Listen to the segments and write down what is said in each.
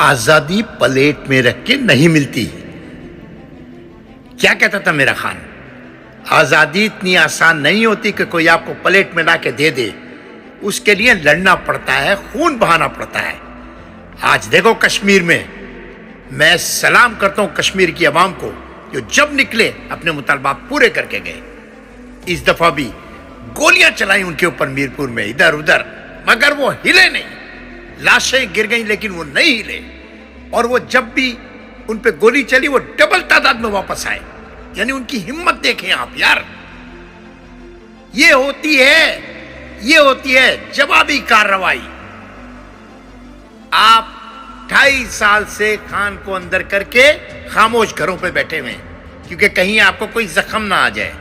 آزادی پلیٹ میں رکھ کے نہیں ملتی. کیا کہتا تھا میرا خان؟ آزادی اتنی آسان نہیں ہوتی کہ کوئی آپ کو پلیٹ میں لا کے دے دے. اس کے لیے لڑنا پڑتا ہے، خون بہانا پڑتا ہے. آج دیکھو کشمیر میں سلام کرتا ہوں کشمیر کی عوام کو جو جب نکلے اپنے مطالبات پورے کر کے گئے. اس دفعہ بھی گولیاں چلائیں ان کے اوپر میرپور میں ادھر ادھر، مگر وہ ہلے نہیں. لاشیں گر گئیں لیکن وہ نہیں ہلے. اور وہ جب بھی ان پہ گولی چلی وہ ڈبل تعداد میں واپس آئے. یعنی ان کی ہمت دیکھیں آپ یار. یہ ہوتی ہے جوابی کارروائی. آپ 2.5 سال سے خان کو اندر کر کے خاموش گھروں پہ بیٹھے ہوئے کیونکہ کہیں آپ کو کوئی زخم نہ آ جائے.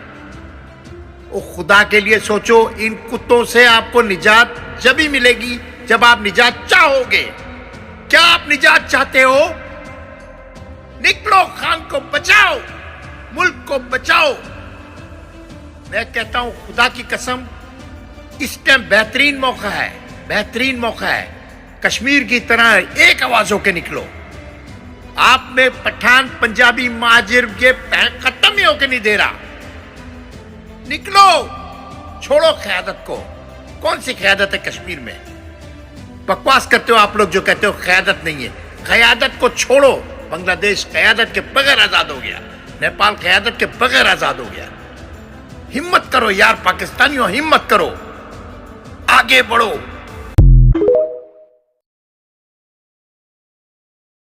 او خدا کے لیے سوچو، ان کتوں سے آپ کو نجات جب ہی ملے گی جب آپ نجات چاہو گے. کیا آپ نجات چاہتے ہو؟ نکلو، خان کو بچاؤ، ملک کو بچاؤ. میں کہتا ہوں خدا کی قسم اس ٹائم بہترین موقع ہے. کشمیر کی طرح ایک آواز ہو کے نکلو. آپ میں پٹھان پنجابی مہاجر یہ ختم ہی ہو کے نہیں دے رہا. نکلو، چھوڑو قیادت کو. کون سی قیادت ہے کشمیر میں؟ بکواس کرتے ہو آپ لوگ جو کہتے ہو قیادت نہیں ہے. قیادت کو چھوڑو. بنگلہ دیش قیادت کے بغیر آزاد ہو گیا، نیپال قیادت کے بغیر آزاد ہو گیا. ہمت کرو یار پاکستانیوں، ہمت کرو، آگے بڑھو.